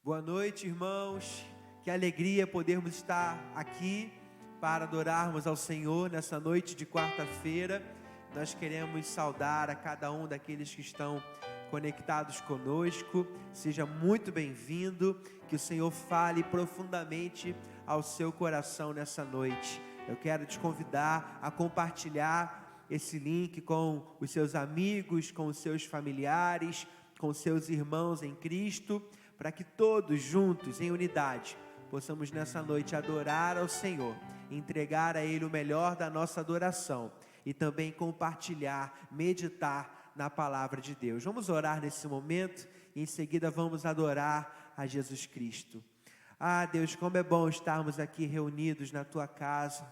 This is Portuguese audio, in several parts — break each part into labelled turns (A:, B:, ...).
A: Boa noite, irmãos. Que alegria podermos estar aqui para adorarmos ao Senhor nessa noite de quarta-feira. Nós queremos saudar a cada um daqueles que estão conectados conosco. Seja muito bem-vindo. Que o Senhor fale profundamente ao seu coração nessa noite. Eu quero te convidar a compartilhar esse link com os seus amigos, com os seus familiares, com os seus irmãos em Cristo, para que todos juntos, em unidade, possamos nessa noite adorar ao Senhor, entregar a Ele o melhor da nossa adoração e também compartilhar, meditar na palavra de Deus. Vamos orar nesse momento e em seguida vamos adorar a Jesus Cristo. Ah, Deus, como é bom estarmos aqui reunidos na Tua casa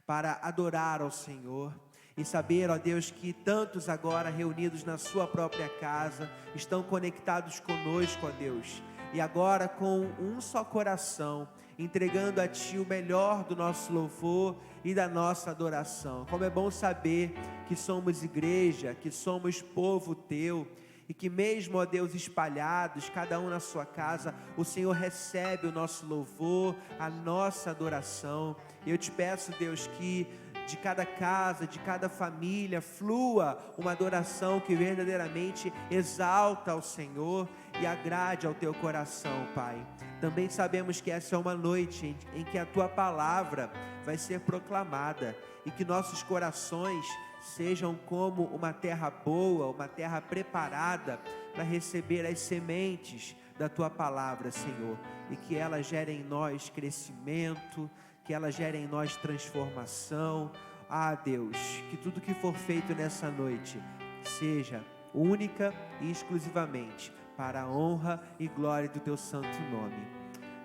A: para adorar ao Senhor. E saber, ó Deus, que tantos agora reunidos na sua própria casa estão conectados conosco, ó Deus. E agora com um só coração, entregando a Ti o melhor do nosso louvor e da nossa adoração. Como é bom saber que somos igreja, que somos povo Teu. E que mesmo, ó Deus, espalhados, cada um na sua casa, o Senhor recebe o nosso louvor, a nossa adoração. E eu te peço, Deus, que de cada casa, de cada família, flua uma adoração que verdadeiramente exalta ao Senhor e agrade ao Teu coração, Pai. Também sabemos que essa é uma noite em que a Tua palavra vai ser proclamada e que nossos corações sejam como uma terra boa, uma terra preparada para receber as sementes da Tua palavra, Senhor, e que ela gere em nós crescimento, que ela gere em nós transformação. Ah, Deus, que tudo que for feito nessa noite seja única e exclusivamente para a honra e glória do Teu santo nome.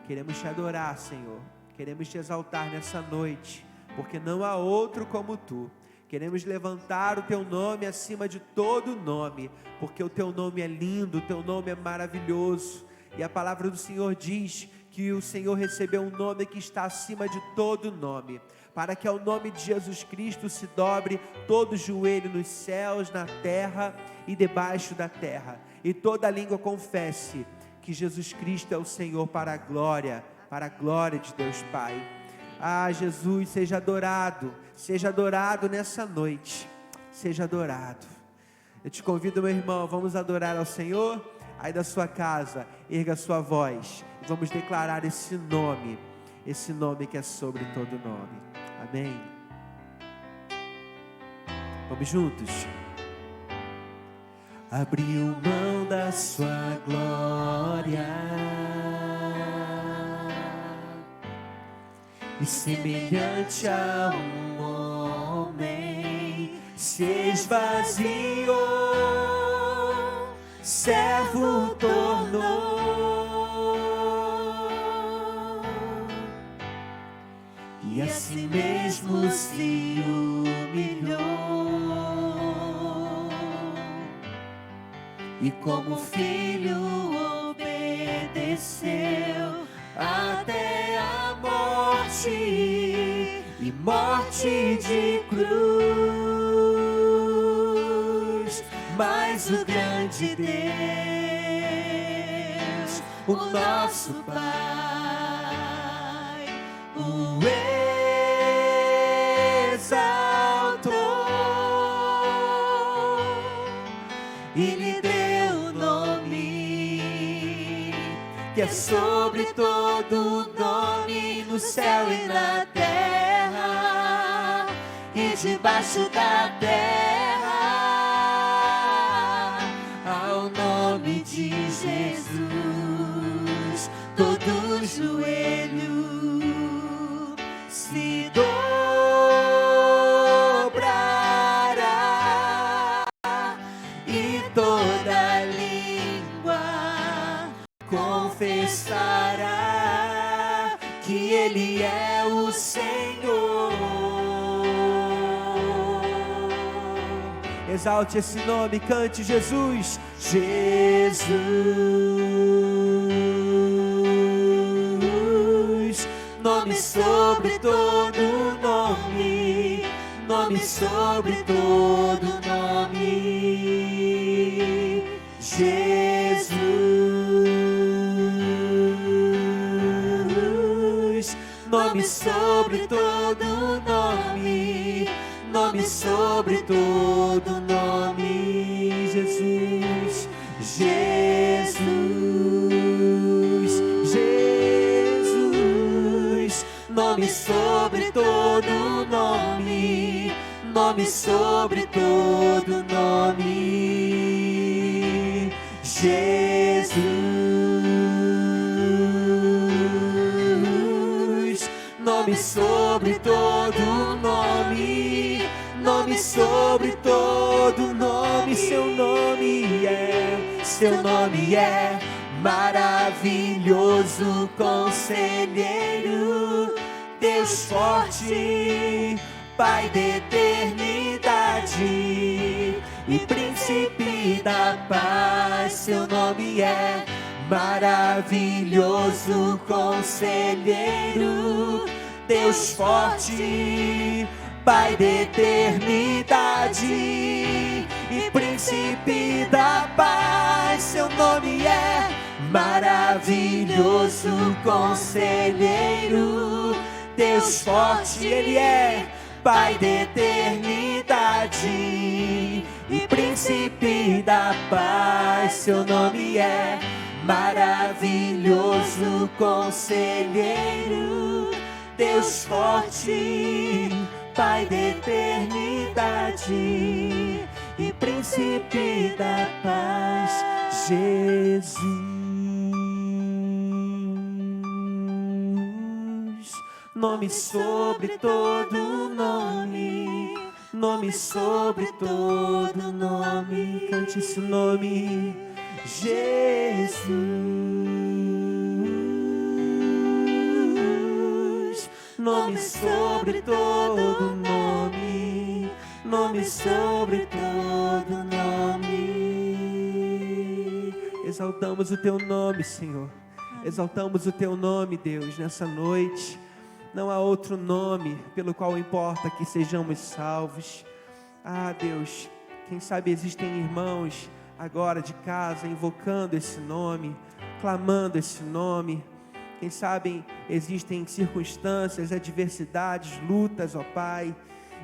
A: Queremos Te adorar, Senhor, queremos Te exaltar nessa noite, porque não há outro como Tu. Queremos levantar o Teu nome acima de todo nome, porque o Teu nome é lindo, o Teu nome é maravilhoso. E a palavra do Senhor diz que o Senhor recebeu um nome que está acima de todo nome, para que ao nome de Jesus Cristo se dobre todo joelho nos céus, na terra e debaixo da terra, e toda língua confesse que Jesus Cristo é o Senhor, para a glória de Deus Pai. Ah, Jesus, seja adorado nessa noite, seja adorado. Eu te convido, meu irmão, vamos adorar ao Senhor. Aí da sua casa, erga a sua voz e vamos declarar esse nome que é sobre todo nome. Amém? Vamos juntos? Abriu mão da sua glória e semelhante a um homem se esvaziou, servo tornou, e assim mesmo se humilhou, e como filho obedeceu até a morte, e morte de cruz. Mas o grande Deus, o nosso Pai, o exaltou e lhe deu o nome que é sobre todo nome, no céu e na terra e debaixo da terra. Ao nome de Jesus, todo joelho se dobrará e toda língua confessará que Ele é o Senhor. Exalte esse nome, cante Jesus. Jesus, nome sobre todo nome, nome sobre todo nome. Jesus, nome sobre todo nome, nome sobre todo nome, Jesus, Jesus, Jesus, nome sobre todo nome, nome sobre todo nome, Jesus, nome sobre todo nome, nome sobre todo nome, seu nome é maravilhoso, conselheiro, Deus forte, Pai da eternidade e príncipe da paz, seu nome é maravilhoso, conselheiro, Deus forte, Pai da eternidade e príncipe da paz, seu nome é maravilhoso, conselheiro, Deus forte, Ele é Pai da eternidade e príncipe da paz, seu nome é maravilhoso, conselheiro, Deus forte, Pai da eternidade e príncipe da paz, Jesus, nome sobre todo nome, nome sobre todo nome, cante esse nome, Jesus, nome sobre todo nome, nome sobre todo nome. Exaltamos o teu nome, Senhor. Exaltamos o teu nome, Deus, nessa noite. Não há outro nome pelo qual importa que sejamos salvos. Ah, Deus, quem sabe existem irmãos agora de casa invocando esse nome, clamando esse nome. Quem sabe existem circunstâncias, adversidades, lutas, ó Pai,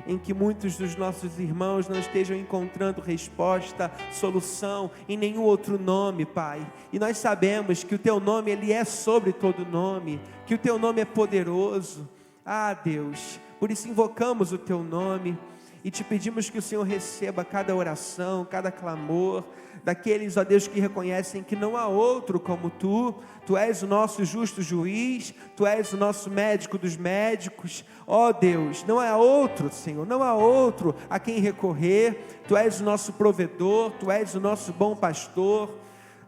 A: em que muitos dos nossos irmãos não estejam encontrando resposta, solução em nenhum outro nome, Pai. E nós sabemos que o Teu nome, Ele é sobre todo nome, que o Teu nome é poderoso. Ah, Deus, por isso invocamos o Teu nome e Te pedimos que o Senhor receba cada oração, cada clamor, daqueles, ó Deus, que reconhecem que não há outro como Tu. Tu és o nosso justo juiz, Tu és o nosso médico dos médicos, ó Deus, não há outro, Senhor, não há outro a quem recorrer. Tu és o nosso provedor, Tu és o nosso bom pastor.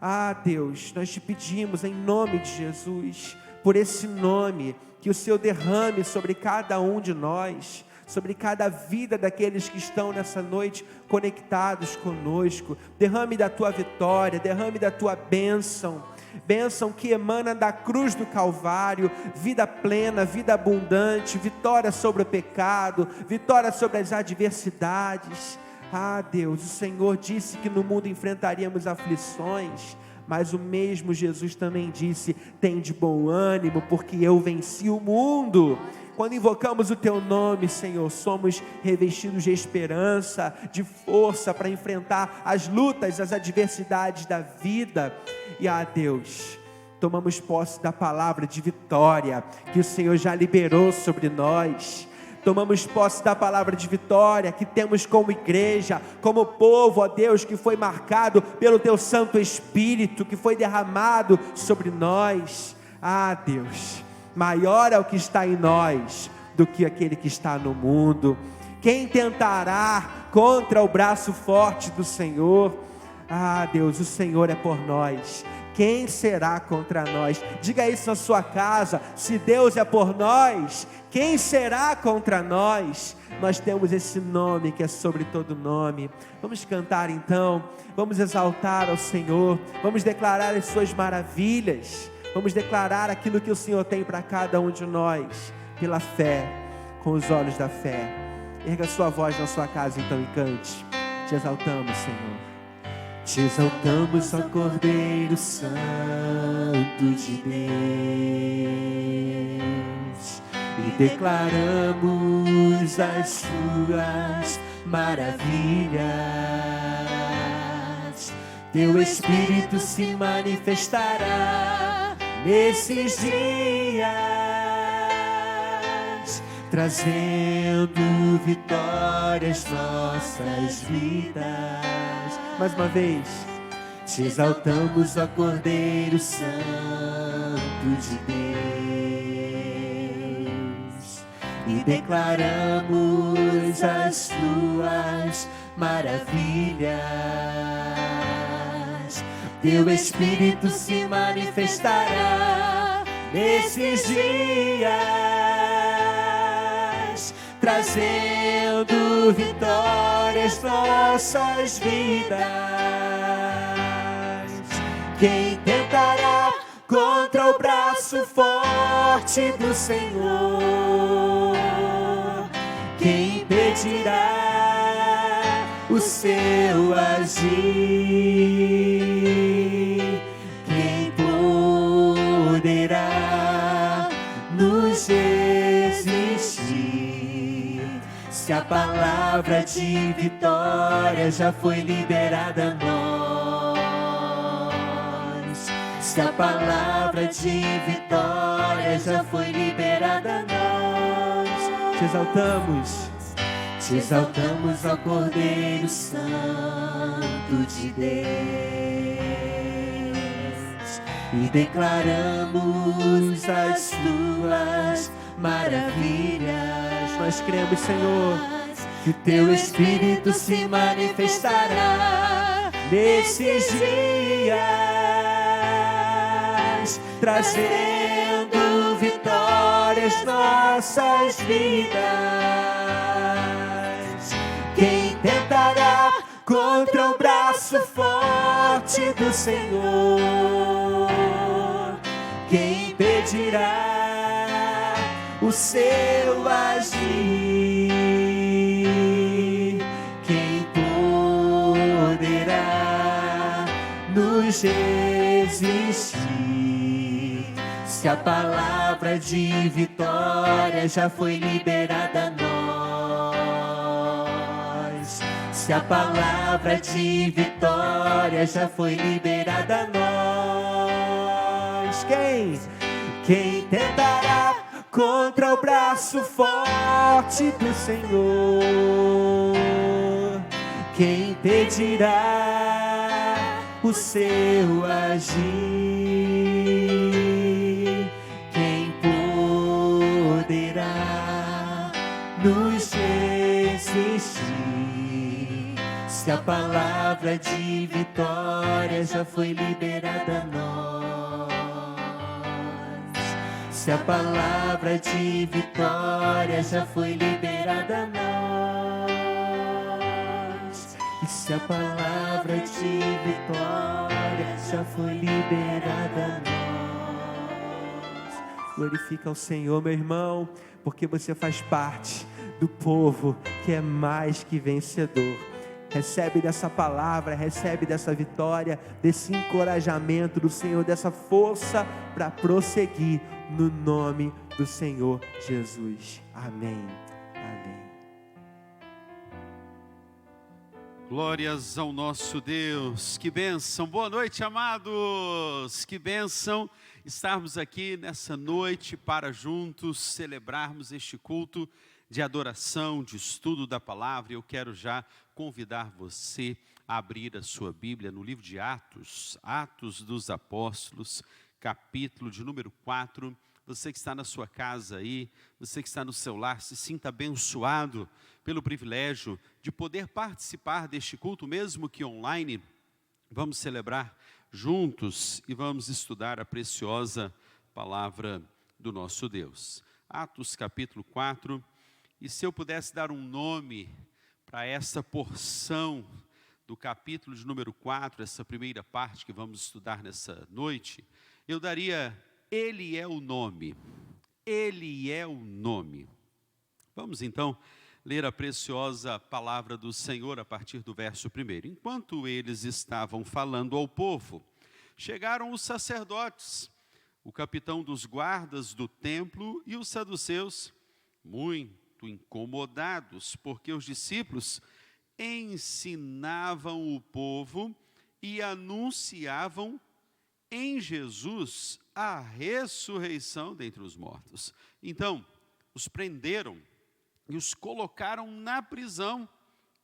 A: Ah, Deus, nós Te pedimos em nome de Jesus, por esse nome, que o Senhor derrame sobre cada um de nós, sobre cada vida daqueles que estão nessa noite conectados conosco. Derrame da Tua vitória, derrame da Tua bênção, bênção que emana da cruz do Calvário, vida plena, vida abundante, vitória sobre o pecado, vitória sobre as adversidades. Ah, Deus, o Senhor disse que no mundo enfrentaríamos aflições, mas o mesmo Jesus também disse: tem de bom ânimo, porque eu venci o mundo. Quando invocamos o Teu nome, Senhor, somos revestidos de esperança, de força para enfrentar as lutas, as adversidades da vida. E, Deus, tomamos posse da palavra de vitória que o Senhor já liberou sobre nós. Tomamos posse da palavra de vitória que temos como igreja, como povo, ó Deus, que foi marcado pelo Teu Santo Espírito, que foi derramado sobre nós. Ah, Deus, maior é o que está em nós do que aquele que está no mundo. Quem tentará contra o braço forte do Senhor? Ah, Deus, o Senhor é por nós. Quem será contra nós? Diga isso na sua casa. Se Deus é por nós, quem será contra nós? Nós temos esse nome que é sobre todo nome. Vamos cantar então, vamos exaltar ao Senhor, vamos declarar as suas maravilhas, vamos declarar aquilo que o Senhor tem para cada um de nós, pela fé, com os olhos da fé. Erga sua voz na sua casa então e cante. Te exaltamos, Senhor. Te exaltamos, ó Cordeiro Santo de Deus. e declaramos as suas maravilhas. Teu Espírito se manifestará nesses dias, trazendo vitórias nossas vidas. Mais uma vez, te exaltamos, ó Cordeiro Santo de Deus, e declaramos as tuas maravilhas. Teu Espírito se manifestará nesses dias, trazendo vitórias nossas vidas. Quem tentará contra o braço forte do Senhor? Quem impedirá o seu agir? Quem poderá nos resistir? Se a palavra de vitória já foi liberada a nós, se a palavra de vitória já foi liberada a nós, te exaltamos, ó Cordeiro Santo de Deus, e declaramos as tuas maravilhas. Nós cremos, Senhor, que o teu Espírito se manifestará nesses dias, trazendo vitórias nossas vidas. Quem tentará contra o braço forte do Senhor? Quem impedirá o seu agir? Quem poderá nos resistir? Se a palavra de vitória já foi liberada a nós, se a palavra de vitória já foi liberada a nós, quem tentará contra o braço forte do Senhor? Quem impedirá o seu agir? Quem poderá nos resistir? Se a palavra de vitória já foi liberada a nós, se a palavra de vitória já foi liberada a nós, e se a palavra de vitória já foi liberada a nós. Glorifica ao Senhor, meu irmão, porque você faz parte do povo que é mais que vencedor. Recebe dessa palavra, recebe dessa vitória, desse encorajamento do Senhor, dessa força para prosseguir no nome do Senhor Jesus. Amém. Amém.
B: Glórias ao nosso Deus. Que bênção. Boa noite, amados. Que bênção estarmos aqui nessa noite para juntos celebrarmos este culto de adoração, de estudo da palavra. Eu quero já convidar você a abrir a sua Bíblia no livro de Atos, Atos dos Apóstolos, capítulo de número 4. Você que está na sua casa aí, você que está no seu lar, se sinta abençoado pelo privilégio de poder participar deste culto, mesmo que online. Vamos celebrar juntos e vamos estudar a preciosa palavra do nosso Deus. Atos capítulo 4, e se eu pudesse dar um nome para essa porção do capítulo de número 4, essa primeira parte que vamos estudar nessa noite, eu daria: Ele é o nome. Ele é o nome. Vamos então ler a preciosa palavra do Senhor a partir do verso 1. Enquanto eles estavam falando ao povo, chegaram os sacerdotes, o capitão dos guardas do templo e os saduceus, muito incomodados, porque os discípulos ensinavam o povo e anunciavam em Jesus a ressurreição dentre os mortos. Então, os prenderam e os colocaram na prisão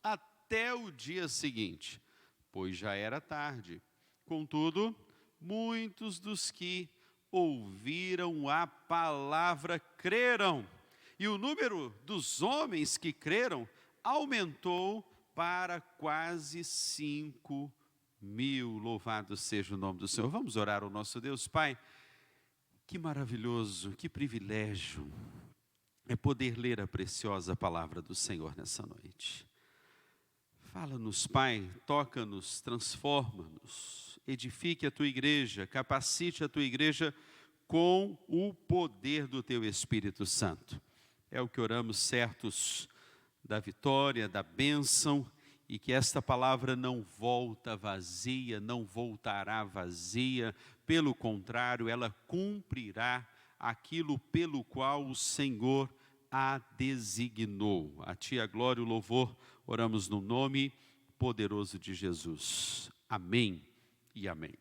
B: até o dia seguinte, pois já era tarde. Contudo, muitos dos que ouviram a palavra creram, e o número dos homens que creram aumentou para quase 5.000. Louvado seja o nome do Senhor. Vamos orar ao nosso Deus. Pai, que maravilhoso, que privilégio é poder ler a preciosa palavra do Senhor nessa noite. Fala-nos, Pai, toca-nos, transforma-nos, edifique a tua igreja, capacite a tua igreja com o poder do teu Espírito Santo. É o que oramos, certos da vitória, da bênção, e que esta palavra não volta vazia, não voltará vazia, pelo contrário, ela cumprirá aquilo pelo qual o Senhor a designou. A ti a glória e o louvor, oramos no nome poderoso de Jesus. Amém e amém.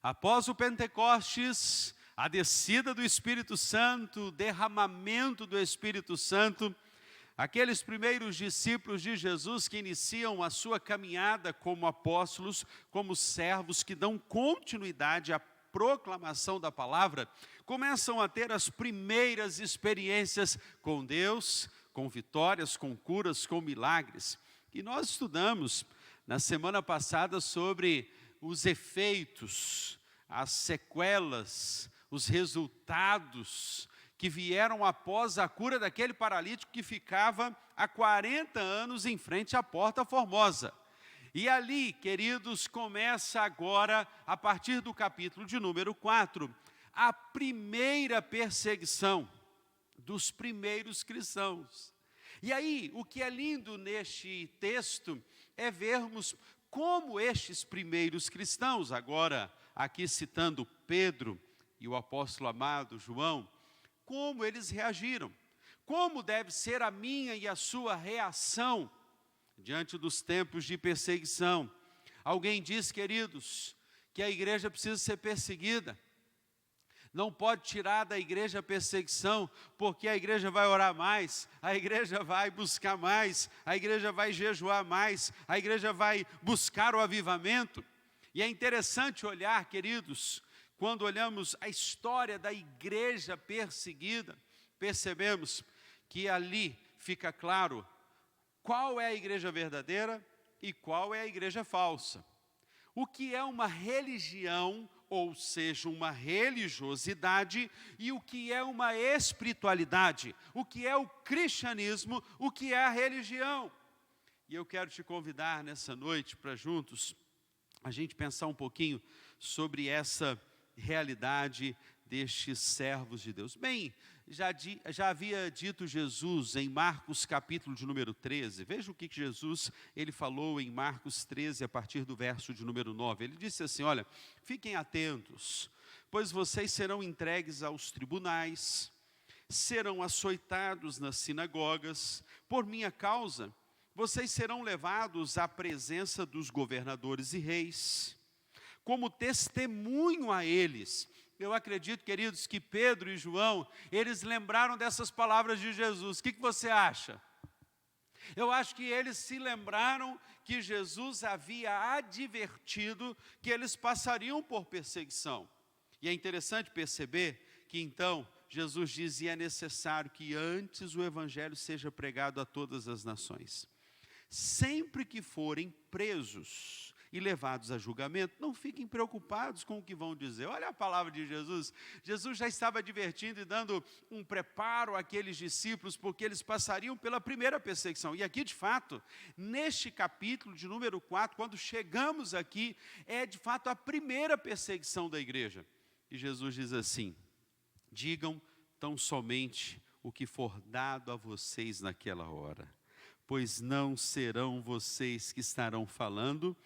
B: Após o Pentecostes, a descida do Espírito Santo, o derramamento do Espírito Santo, aqueles primeiros discípulos de Jesus que iniciam a sua caminhada como apóstolos, como servos que dão continuidade à proclamação da palavra, começam a ter as primeiras experiências com Deus, com vitórias, com curas, com milagres. E nós estudamos na semana passada sobre os efeitos, as sequelas, os resultados que vieram após a cura daquele paralítico que ficava há 40 anos em frente à Porta Formosa. E ali, queridos, começa agora, a partir do capítulo de número 4, a primeira perseguição dos primeiros cristãos. E aí, o que é lindo neste texto é vermos como estes primeiros cristãos, agora aqui citando Pedro e o apóstolo amado João, como eles reagiram, como deve ser a minha e a sua reação diante dos tempos de perseguição. Alguém diz, queridos, que a igreja precisa ser perseguida. Não pode tirar da igreja a perseguição, porque a igreja vai orar mais, a igreja vai buscar mais, a igreja vai jejuar mais, a igreja vai buscar o avivamento. E é interessante olhar, queridos, quando olhamos a história da igreja perseguida, percebemos que ali fica claro qual é a igreja verdadeira e qual é a igreja falsa. O que é uma religião, ou seja, uma religiosidade, e o que é uma espiritualidade, o que é o cristianismo, o que é a religião. E eu quero te convidar nessa noite para juntos a gente pensar um pouquinho sobre essa realidade destes servos de Deus. Bem, já havia dito Jesus em Marcos capítulo de número 13, veja o que Jesus ele falou em Marcos 13, a partir do verso de número 9, ele disse assim, olha, fiquem atentos, pois vocês serão entregues aos tribunais, serão açoitados nas sinagogas, por minha causa, vocês serão levados à presença dos governadores e reis, como testemunho a eles. Eu acredito, queridos, que Pedro e João, eles lembraram dessas palavras de Jesus. O que você acha? Eu acho que eles se lembraram que Jesus havia advertido que eles passariam por perseguição. E é interessante perceber que então Jesus dizia: é necessário que antes o evangelho seja pregado a todas as nações. Sempre que forem presos e levados a julgamento, não fiquem preocupados com o que vão dizer. Olha a palavra de Jesus. Jesus já estava advertindo e dando um preparo àqueles discípulos, porque eles passariam pela primeira perseguição. E aqui, de fato, neste capítulo de número 4, quando chegamos aqui, é de fato a primeira perseguição da igreja. E Jesus diz assim: digam tão somente o que for dado a vocês naquela hora, pois não serão vocês que estarão falando,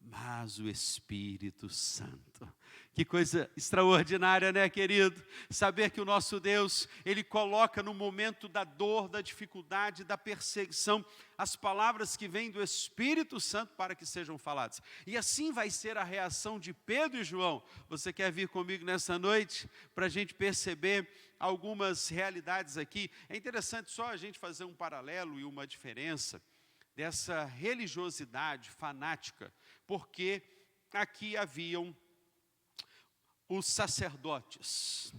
B: mas o Espírito Santo. Que coisa extraordinária, né, querido? Saber que o nosso Deus, Ele coloca no momento da dor, da dificuldade, da perseguição, as palavras que vêm do Espírito Santo para que sejam faladas. E assim vai ser a reação de Pedro e João. Você quer vir comigo nessa noite para a gente perceber algumas realidades aqui? É interessante só a gente fazer um paralelo e uma diferença dessa religiosidade fanática, porque aqui haviam os sacerdotes,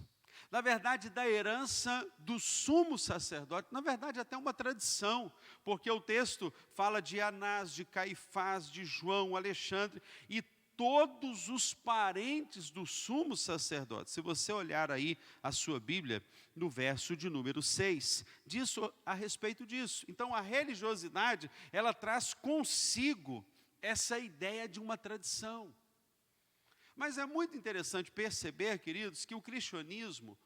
B: na verdade da herança do sumo sacerdote, na verdade até uma tradição, porque o texto fala de Anás, de Caifás, de João, Alexandre e todos os parentes do sumo sacerdote. Se você olhar aí a sua Bíblia, no verso de número 6, diz a respeito disso. Então a religiosidade, ela traz consigo essa ideia de uma tradição. Mas é muito interessante perceber, queridos, que o cristianismo,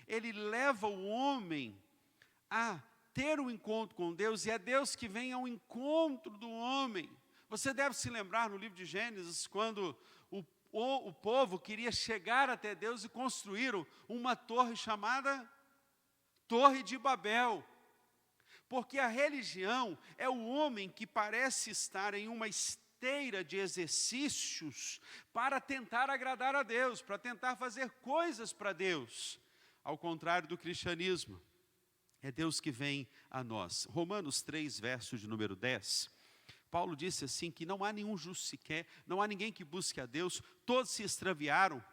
B: ele leva o homem a ter um encontro com Deus, e é Deus que vem ao encontro do homem. Você deve se lembrar no livro de Gênesis, quando o povo queria chegar até Deus e construíram uma torre chamada Torre de Babel. Porque a religião é o homem que parece estar em uma esteira de exercícios para tentar agradar a Deus, para tentar fazer coisas para Deus. Ao contrário do cristianismo, é Deus que vem a nós. Romanos 3, verso de número 10, Paulo disse assim, que não há nenhum justo sequer, não há ninguém que busque a Deus, todos se extraviaram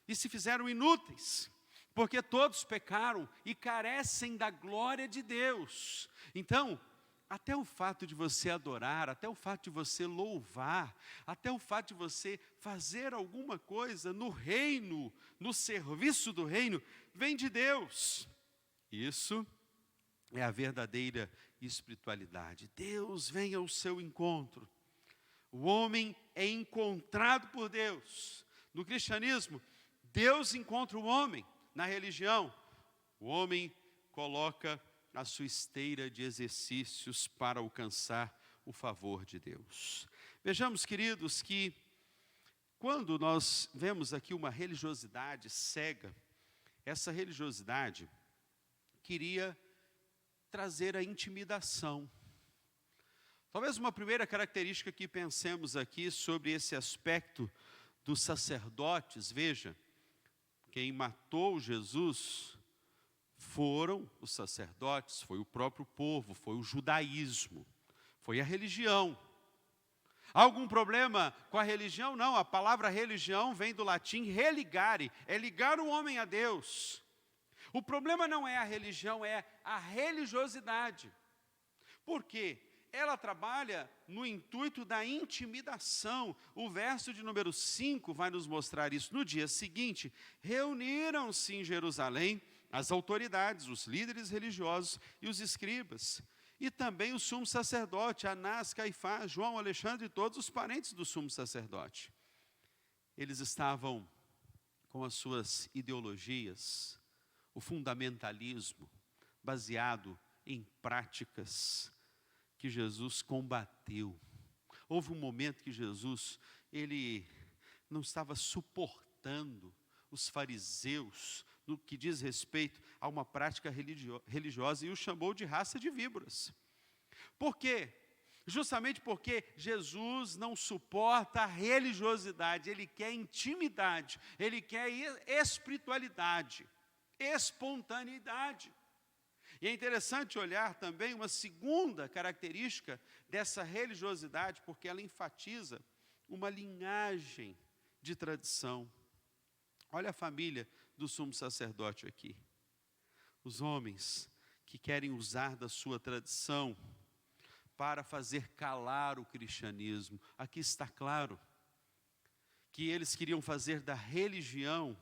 B: e se fizeram inúteis, porque todos pecaram e carecem da glória de Deus. Então, até o fato de você adorar, até o fato de você louvar, até o fato de você fazer alguma coisa no reino, no serviço do reino, vem de Deus. Isso é a verdadeira espiritualidade. Deus vem ao seu encontro. O homem é encontrado por Deus. No cristianismo, Deus encontra o homem. Na religião, o homem coloca a sua esteira de exercícios para alcançar o favor de Deus. Vejamos, queridos, que quando nós vemos aqui uma religiosidade cega, essa religiosidade queria trazer a intimidação. Talvez uma primeira característica que pensemos aqui sobre esse aspecto dos sacerdotes, veja, quem matou Jesus foram os sacerdotes, foi o próprio povo, foi o judaísmo, foi a religião. Há algum problema com a religião? Não, a palavra religião vem do latim religare, é ligar o homem a Deus. O problema não é a religião, é a religiosidade. Por quê? Ela trabalha no intuito da intimidação. O verso de número 5 vai nos mostrar isso. No dia seguinte, reuniram-se em Jerusalém as autoridades, os líderes religiosos e os escribas, e também o sumo sacerdote, Anás, Caifás, João, Alexandre e todos os parentes do sumo sacerdote. Eles estavam com as suas ideologias, o fundamentalismo, baseado em práticas que Jesus combateu. Houve um momento que Jesus, ele não estava suportando os fariseus no que diz respeito a uma prática religiosa e o chamou de raça de víboras. Por quê? Justamente porque Jesus não suporta a religiosidade, ele quer intimidade, ele quer espiritualidade, espontaneidade. E é interessante olhar também uma segunda característica dessa religiosidade, porque ela enfatiza uma linhagem de tradição. Olha a família do sumo sacerdote aqui. Os homens que querem usar da sua tradição para fazer calar o cristianismo. Aqui está claro que eles queriam fazer da religião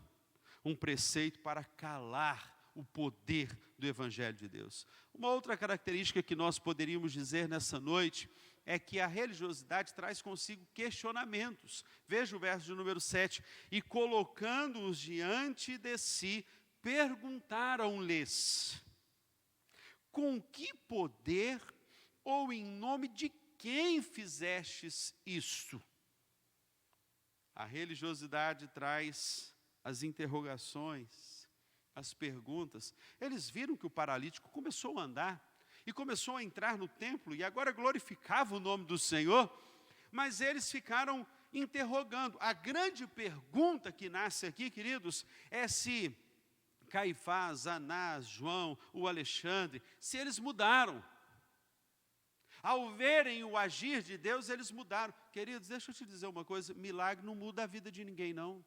B: um preceito para calar o poder do Evangelho de Deus. Uma outra característica que nós poderíamos dizer nessa noite é que a religiosidade traz consigo questionamentos. Veja o verso de número 7. E colocando-os diante de si, perguntaram-lhes: com que poder ou em nome de quem fizestes isto? A religiosidade traz as interrogações, as perguntas. Eles viram que o paralítico começou a andar e começou a entrar no templo e agora glorificava o nome do Senhor, mas eles ficaram interrogando. A grande pergunta que nasce aqui, queridos, é se Caifás, Anás, João, o Alexandre, se eles mudaram. Ao verem o agir de Deus, eles mudaram. Queridos, deixa eu te dizer uma coisa, milagre não muda a vida de ninguém, não.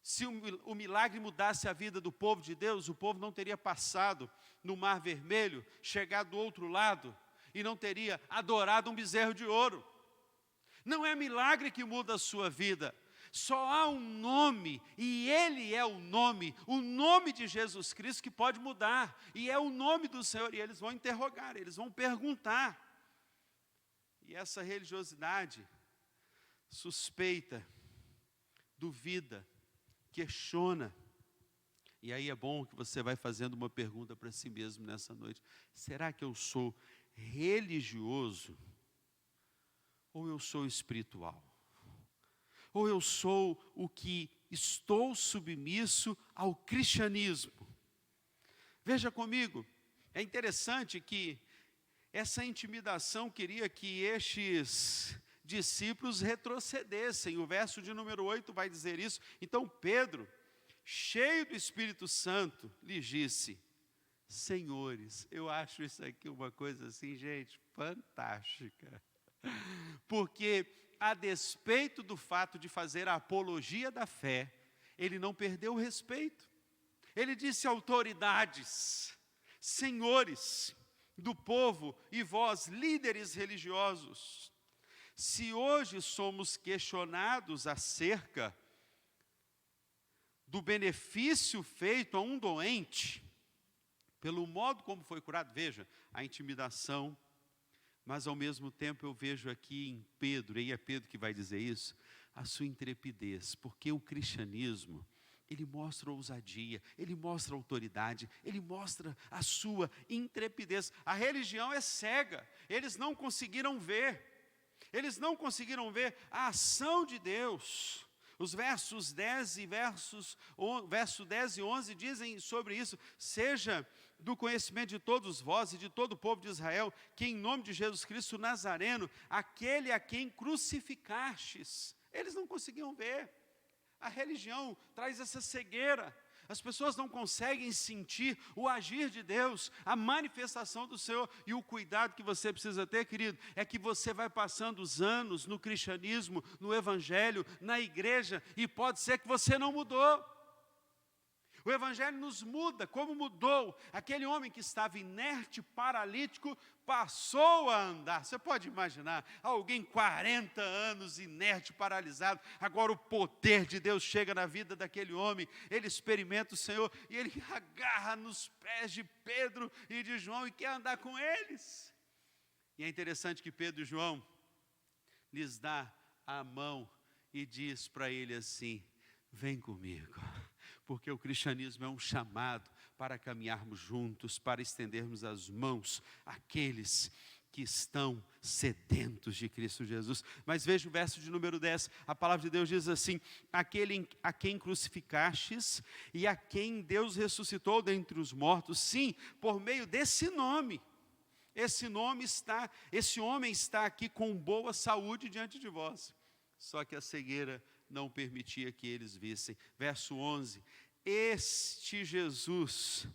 B: Se o milagre mudasse a vida do povo de Deus, o povo não teria passado no Mar Vermelho, chegado do outro lado, e não teria adorado um bezerro de ouro. Não é milagre que muda a sua vida. Só há um nome, e Ele é o nome de Jesus Cristo que pode mudar, e é o nome do Senhor, e eles vão interrogar, eles vão perguntar. E essa religiosidade suspeita, duvida, questiona, e aí é bom que você vai fazendo uma pergunta para si mesmo nessa noite: será que eu sou religioso, ou eu sou espiritual? Ou eu sou o que estou submisso ao cristianismo? Veja comigo, é interessante que essa intimidação queria que estes discípulos retrocedessem. O verso de número 8 vai dizer isso. Então Pedro, cheio do Espírito Santo, lhes disse: senhores, eu acho isso aqui uma coisa assim, gente, fantástica. Porque a despeito do fato de fazer a apologia da fé, ele não perdeu o respeito. Ele disse: autoridades, senhores do povo e vós, líderes religiosos, se hoje somos questionados acerca do benefício feito a um doente, pelo modo como foi curado, veja, a intimidação, mas ao mesmo tempo eu vejo aqui em Pedro, e é Pedro que vai dizer isso, a sua intrepidez, porque o cristianismo, ele mostra ousadia, ele mostra autoridade, ele mostra a sua intrepidez. A religião é cega, eles não conseguiram ver a ação de Deus. Os versos 10 e verso 10 e 11 dizem sobre isso: seja do conhecimento de todos vós e de todo o povo de Israel, que em nome de Jesus Cristo Nazareno, aquele a quem crucificastes. Eles não conseguiam ver. A religião traz essa cegueira. As pessoas não conseguem sentir o agir de Deus, a manifestação do Senhor. E o cuidado que você precisa ter, querido, é que você vai passando os anos no cristianismo, no evangelho, na igreja, e pode ser que você não mudou. O evangelho nos muda, como mudou. Aquele homem que estava inerte, paralítico, passou a andar. Você pode imaginar, alguém 40 anos inerte, paralisado. Agora o poder de Deus chega na vida daquele homem. Ele experimenta o Senhor e ele agarra nos pés de Pedro e de João e quer andar com eles. E é interessante que Pedro e João lhes dá a mão e diz para ele assim: vem comigo. Porque o cristianismo é um chamado para caminharmos juntos, para estendermos as mãos àqueles que estão sedentos de Cristo Jesus. Mas veja o verso de número 10, a palavra de Deus diz assim: aquele a quem crucificastes e a quem Deus ressuscitou dentre os mortos, sim, por meio desse nome. Esse homem está aqui com boa saúde diante de vós. Só que a cegueira não permitia que eles vissem. Verso 11, este Jesus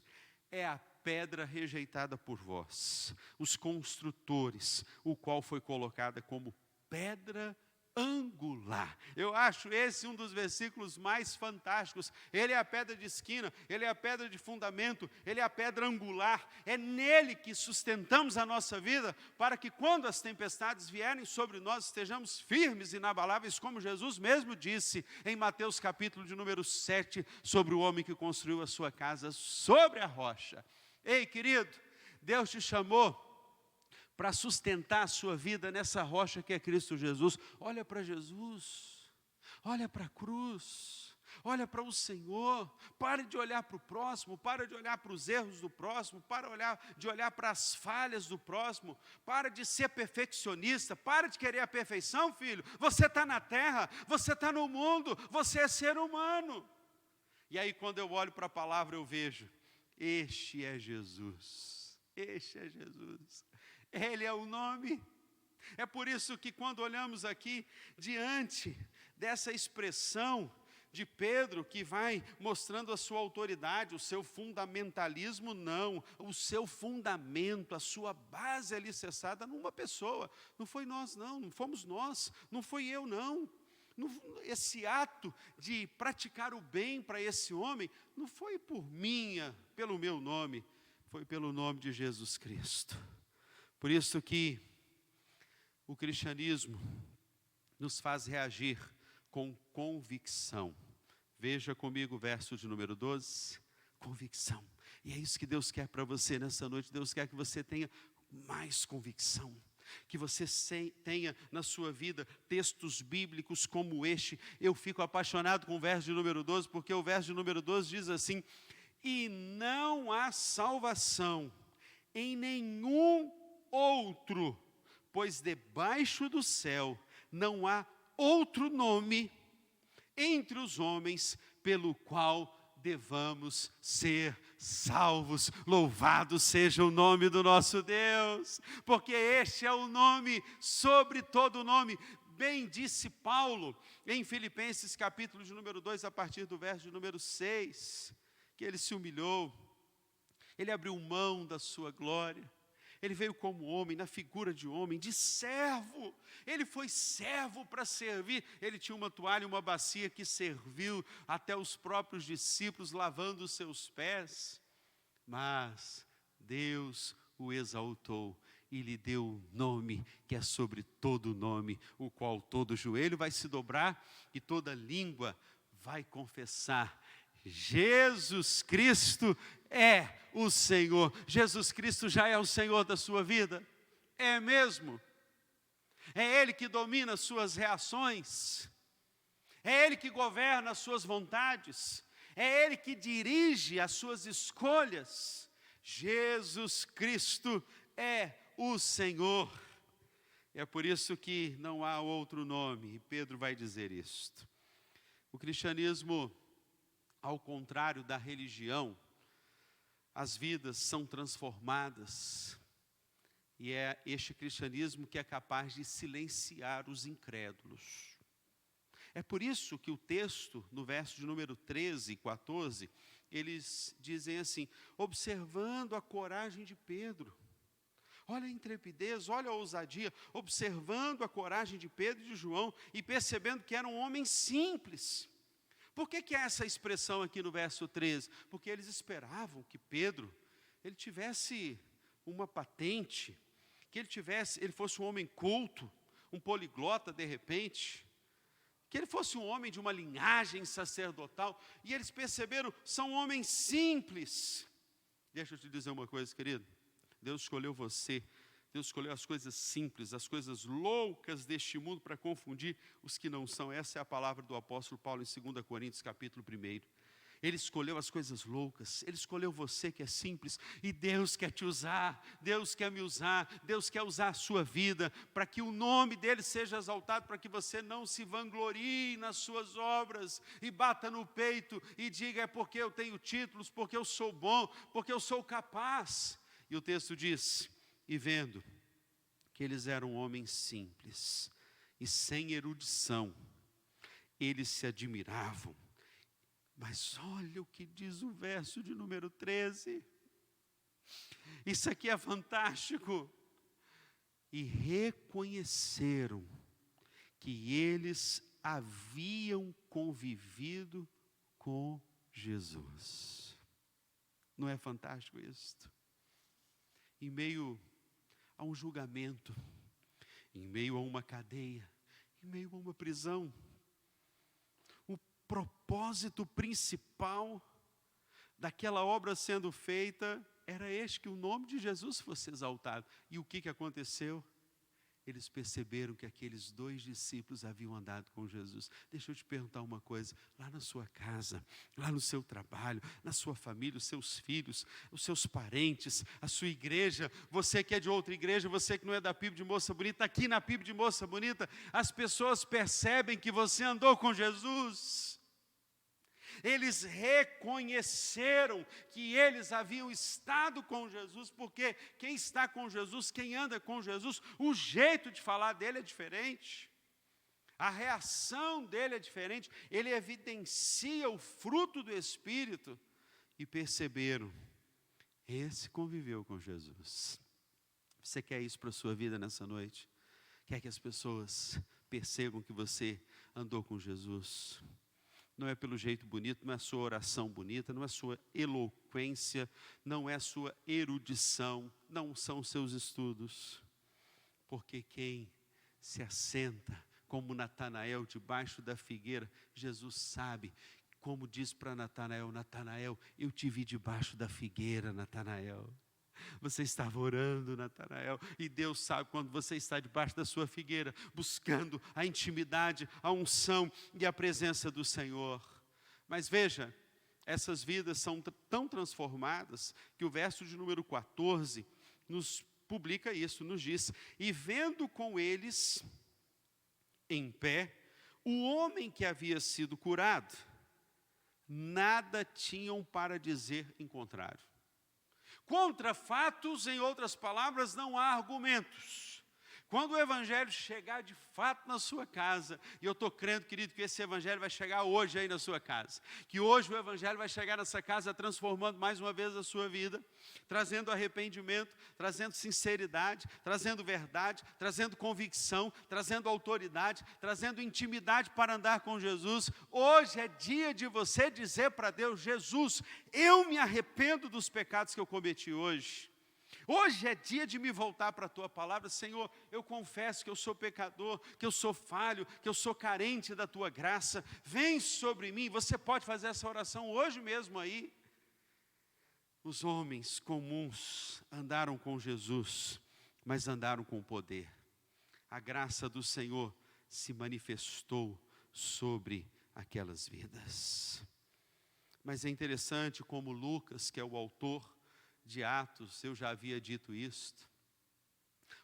B: é a pedra rejeitada por vós, os construtores, o qual foi colocada como pedra angular. Eu acho esse um dos versículos mais fantásticos. Ele é a pedra de esquina, ele é a pedra de fundamento, ele é a pedra angular. É nele que sustentamos a nossa vida, para que quando as tempestades vierem sobre nós, estejamos firmes e inabaláveis, como Jesus mesmo disse em Mateus capítulo de número 7, sobre o homem que construiu a sua casa sobre a rocha. Ei, querido, Deus te chamou para sustentar a sua vida nessa rocha que é Cristo Jesus. Olha para Jesus, olha para a cruz, Olha para o Senhor, pare de olhar para o próximo, para de olhar para os erros do próximo, de olhar para as falhas do próximo, para de ser perfeccionista, para de querer a perfeição, filho. Você está na terra, você está no mundo, você é ser humano. E aí quando eu olho para a palavra eu vejo, este é Jesus, este é Jesus, Ele é o nome. É por isso que quando olhamos aqui, diante dessa expressão de Pedro, que vai mostrando a sua autoridade, o seu fundamentalismo, não, o seu fundamento, a sua base alicerçada numa pessoa. Não foi nós, não fomos nós, não foi eu, não. Esse ato de praticar o bem para esse homem, não foi pelo meu nome, foi pelo nome de Jesus Cristo. Por isso que o cristianismo nos faz reagir com convicção. Veja comigo o verso de número 12, convicção. E é isso que Deus quer para você nessa noite. Deus quer que você tenha mais convicção, que você tenha na sua vida textos bíblicos como este. Eu fico apaixonado com o verso de número 12, porque o verso de número 12 diz assim: e não há salvação em nenhum outro, pois debaixo do céu não há outro nome entre os homens pelo qual devamos ser salvos. Louvado seja o nome do nosso Deus, porque este é o nome sobre todo nome. Bem disse Paulo em Filipenses capítulo de número 2, a partir do verso de número 6, que ele se humilhou, ele abriu mão da sua glória, ele veio como homem, na figura de homem, de servo. Ele foi servo para servir. Ele tinha uma toalha e uma bacia que serviu até os próprios discípulos, lavando os seus pés. Mas Deus o exaltou e lhe deu um nome que é sobre todo nome, o qual todo joelho vai se dobrar e toda língua vai confessar: Jesus Cristo é o Senhor. Jesus Cristo já é o Senhor da sua vida? É mesmo? É Ele que domina as suas reações? É Ele que governa as suas vontades? É Ele que dirige as suas escolhas? Jesus Cristo é o Senhor. É por isso que não há outro nome, e Pedro vai dizer isto. O cristianismo, ao contrário da religião, as vidas são transformadas, e é este cristianismo que é capaz de silenciar os incrédulos. É por isso que o texto, no verso de número 13 e 14, eles dizem assim: observando a coragem de Pedro, olha a intrepidez, olha a ousadia, observando a coragem de Pedro e de João, e percebendo que eram homens simples. Por que há essa expressão aqui no verso 13? Porque eles esperavam que Pedro, ele tivesse uma patente, que ele fosse um homem culto, um poliglota de repente, que ele fosse um homem de uma linhagem sacerdotal, e eles perceberam, são homens simples. Deixa eu te dizer uma coisa, querido, Deus escolheu você, Deus escolheu as coisas simples, as coisas loucas deste mundo para confundir os que não são. Essa é a palavra do apóstolo Paulo em 2 Coríntios capítulo 1. Ele escolheu as coisas loucas, Ele escolheu você que é simples, e Deus quer te usar, Deus quer me usar, Deus quer usar a sua vida, para que o nome dEle seja exaltado, para que você não se vanglorie nas suas obras, e bata no peito, e diga: é porque eu tenho títulos, porque eu sou bom, porque eu sou capaz. E o texto diz: e vendo que eles eram homens simples e sem erudição, eles se admiravam. Mas olha o que diz o verso de número 13. Isso aqui é fantástico. E reconheceram que eles haviam convivido com Jesus. Não é fantástico isto? Em meio a um julgamento, em meio a uma cadeia, em meio a uma prisão, o propósito principal daquela obra sendo feita era este: que o nome de Jesus fosse exaltado. E o que aconteceu? eles perceberam que aqueles 2 discípulos haviam andado com Jesus. Deixa eu te perguntar uma coisa, lá na sua casa, lá no seu trabalho, na sua família, os seus filhos, os seus parentes, a sua igreja, você que é de outra igreja, você que não é da PIB de Moça Bonita, aqui na PIB de Moça Bonita, as pessoas percebem que você andou com Jesus. Eles reconheceram que eles haviam estado com Jesus, porque quem está com Jesus, quem anda com Jesus, o jeito de falar dele é diferente, a reação dele é diferente, ele evidencia o fruto do Espírito, e perceberam, esse conviveu com Jesus. Você quer isso para a sua vida nessa noite? Quer que as pessoas percebam que você andou com Jesus? Não é pelo jeito bonito, não é a sua oração bonita, não é a sua eloquência, não é a sua erudição, não são os seus estudos. Porque quem se assenta como Natanael debaixo da figueira, Jesus sabe, como diz para Natanael, Natanael, eu te vi debaixo da figueira, Natanael. Você estava orando, Natanael, e Deus sabe quando você está debaixo da sua figueira, buscando a intimidade, a unção e a presença do Senhor. Mas veja, essas vidas são tão transformadas, que o verso de número 14 nos publica isso, nos diz, e vendo com eles, em pé, o homem que havia sido curado, nada tinham para dizer em contrário. Contra fatos, em outras palavras, não há argumentos. Quando o Evangelho chegar de fato na sua casa, e eu estou crendo, querido, que esse Evangelho vai chegar hoje aí na sua casa, que hoje o Evangelho vai chegar nessa casa transformando mais uma vez a sua vida, trazendo arrependimento, trazendo sinceridade, trazendo verdade, trazendo convicção, trazendo autoridade, trazendo intimidade para andar com Jesus. Hoje é dia de você dizer para Deus, Jesus, eu me arrependo dos pecados que eu cometi hoje. Hoje é dia de me voltar para a Tua palavra. Senhor, eu confesso que eu sou pecador, que eu sou falho, que eu sou carente da Tua graça. Vem sobre mim. Você pode fazer essa oração hoje mesmo aí. Os homens comuns andaram com Jesus, mas andaram com poder. A graça do Senhor se manifestou sobre aquelas vidas. Mas é interessante como Lucas, que é o autor de Atos, eu já havia dito isto.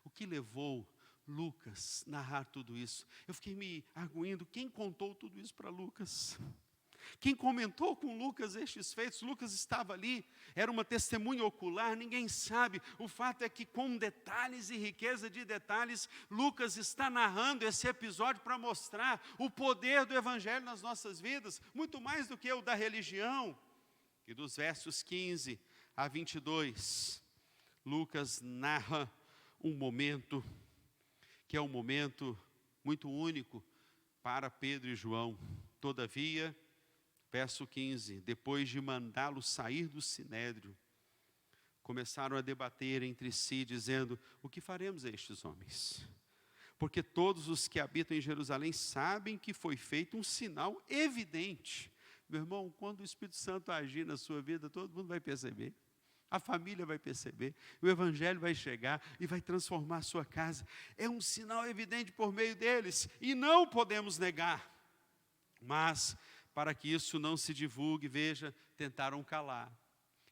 B: O que levou Lucas a narrar tudo isso? Eu fiquei me arguindo, quem contou tudo isso para Lucas? Quem comentou com Lucas estes feitos? Lucas estava ali, era uma testemunha ocular, ninguém sabe. O fato é que com detalhes e riqueza de detalhes, Lucas está narrando esse episódio para mostrar o poder do Evangelho nas nossas vidas, muito mais do que o da religião. E dos versos 15 a 22, Lucas narra um momento, que é um momento muito único para Pedro e João. Todavia, verso 15, depois de mandá-los sair do sinédrio, começaram a debater entre si, dizendo, o que faremos a estes homens? Porque todos os que habitam em Jerusalém sabem que foi feito um sinal evidente. Meu irmão, quando o Espírito Santo agir na sua vida, todo mundo vai perceber. A família vai perceber, o Evangelho vai chegar e vai transformar a sua casa. É um sinal evidente por meio deles, e não podemos negar. Mas, para que isso não se divulgue, veja, tentaram calar.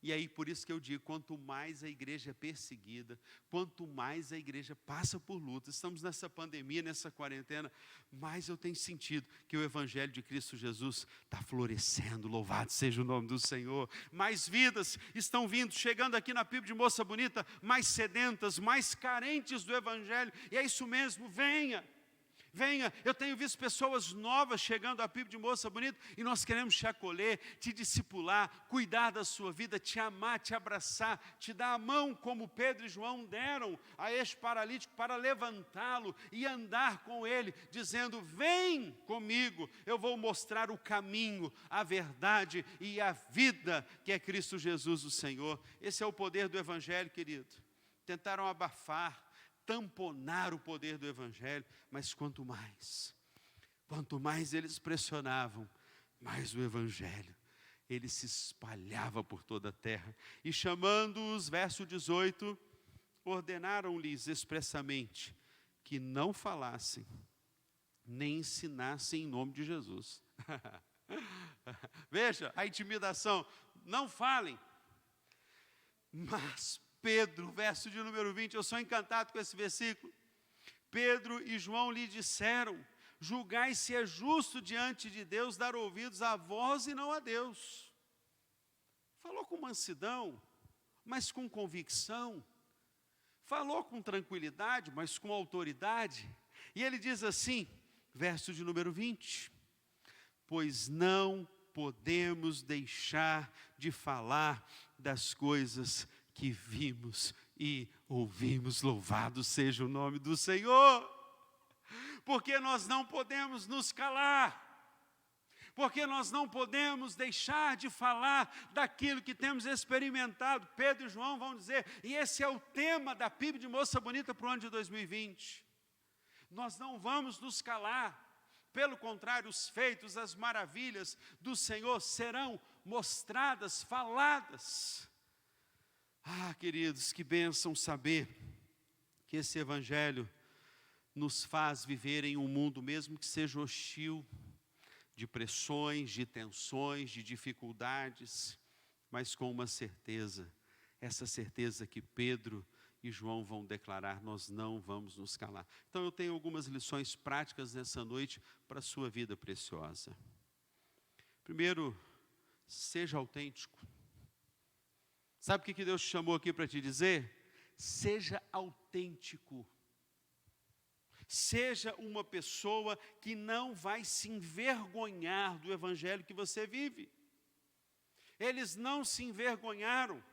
B: E aí, por isso que eu digo, quanto mais a igreja é perseguida, quanto mais a igreja passa por lutas, estamos nessa pandemia, nessa quarentena, mais eu tenho sentido que o Evangelho de Cristo Jesus está florescendo, louvado seja o nome do Senhor. Mais vidas estão vindo, chegando aqui na PIB de Moça Bonita, mais sedentas, mais carentes do Evangelho, e é isso mesmo, venha. Venha, eu tenho visto pessoas novas chegando à PIB de Moça Bonita e nós queremos te acolher, te discipular, cuidar da sua vida, te amar, te abraçar, te dar a mão como Pedro e João deram a este paralítico para levantá-lo e andar com ele, dizendo, vem comigo, eu vou mostrar o caminho, a verdade e a vida que é Cristo Jesus o Senhor. Esse é o poder do Evangelho, querido. Tentaram abafar, tamponar o poder do Evangelho, mas quanto mais eles pressionavam, mais o Evangelho, ele se espalhava por toda a terra, e chamando-os, verso 18, ordenaram-lhes expressamente, que não falassem, nem ensinassem em nome de Jesus. Veja a intimidação, não falem. Mas Pedro, verso de número 20, eu sou encantado com esse versículo. Pedro e João lhe disseram: julgai se é justo diante de Deus dar ouvidos à voz e não a Deus. Falou com mansidão, mas com convicção. Falou com tranquilidade, mas com autoridade. E ele diz assim, verso de número 20: pois não podemos deixar de falar das coisas que vimos e ouvimos. Louvado seja o nome do Senhor. Porque nós não podemos nos calar. Porque nós não podemos deixar de falar daquilo que temos experimentado. Pedro e João vão dizer, e esse é o tema da PIB de Moça Bonita para o ano de 2020. Nós não vamos nos calar. Pelo contrário, os feitos, as maravilhas do Senhor serão mostradas, faladas. Ah, queridos, que bênção saber que esse Evangelho nos faz viver em um mundo, mesmo que seja hostil, de pressões, de tensões, de dificuldades, mas com uma certeza, essa certeza que Pedro e João vão declarar: nós não vamos nos calar. Então eu tenho algumas lições práticas nessa noite para a sua vida preciosa. Primeiro, seja autêntico. Sabe o que Deus te chamou aqui para te dizer? Seja autêntico. Seja uma pessoa que não vai se envergonhar do evangelho que você vive. Eles não se envergonharam,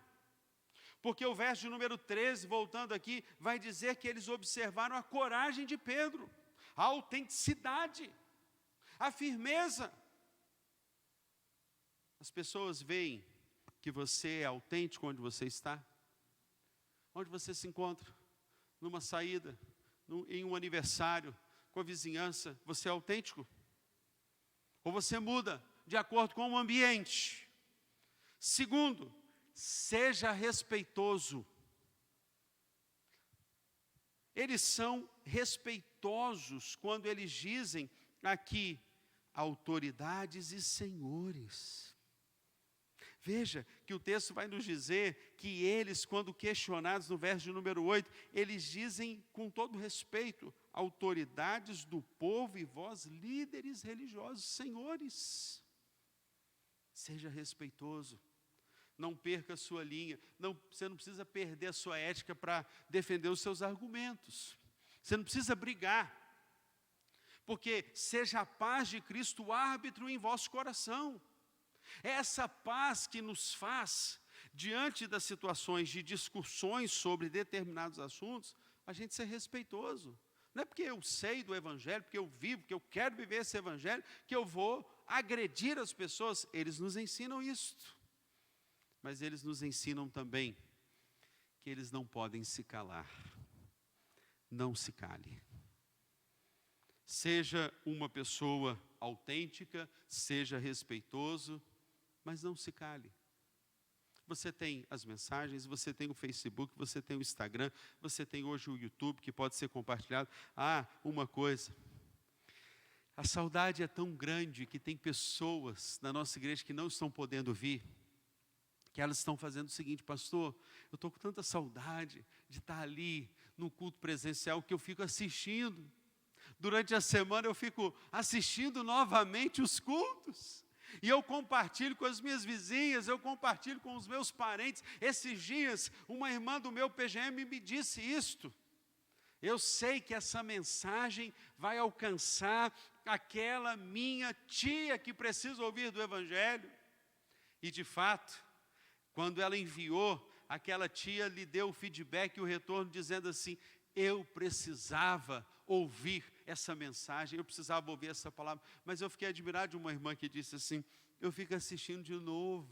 B: porque o verso de número 13, voltando aqui, vai dizer que eles observaram a coragem de Pedro, a autenticidade, a firmeza. As pessoas veem que você é autêntico onde você está, onde você se encontra, numa saída, em um aniversário, com a vizinhança. Você é autêntico? Ou você muda de acordo com o ambiente? Segundo, seja respeitoso. Eles são respeitosos quando eles dizem aqui, autoridades e senhores. Veja que o texto vai nos dizer que eles, quando questionados no verso de número 8, eles dizem com todo respeito, autoridades do povo e vós, líderes religiosos, senhores. Seja respeitoso, não perca a sua linha, você não precisa perder a sua ética para defender os seus argumentos, você não precisa brigar, porque seja a paz de Cristo o árbitro em vosso coração. É essa paz que nos faz, diante das situações de discussões sobre determinados assuntos, a gente ser respeitoso. Não é porque eu sei do Evangelho, porque eu vivo, porque eu quero viver esse Evangelho, que eu vou agredir as pessoas. Eles nos ensinam isto. Mas eles nos ensinam também que eles não podem se calar. Não se cale. Seja uma pessoa autêntica, seja respeitoso, mas não se cale. Você tem as mensagens, você tem o Facebook, você tem o Instagram, você tem hoje o YouTube que pode ser compartilhado. Ah, uma coisa, a saudade é tão grande que tem pessoas na nossa igreja que não estão podendo vir, que elas estão fazendo o seguinte: pastor, eu estou com tanta saudade de estar ali no culto presencial que eu fico assistindo. Durante a semana eu fico assistindo novamente os cultos. E eu compartilho com as minhas vizinhas, eu compartilho com os meus parentes. Esses dias, uma irmã do meu PGM me disse isto. Eu sei que essa mensagem vai alcançar aquela minha tia que precisa ouvir do Evangelho. E de fato, quando ela enviou, aquela tia lhe deu o feedback e o retorno dizendo assim: eu precisava ouvir essa mensagem, eu precisava ouvir essa palavra. Mas eu fiquei admirado de uma irmã que disse assim: eu fico assistindo de novo.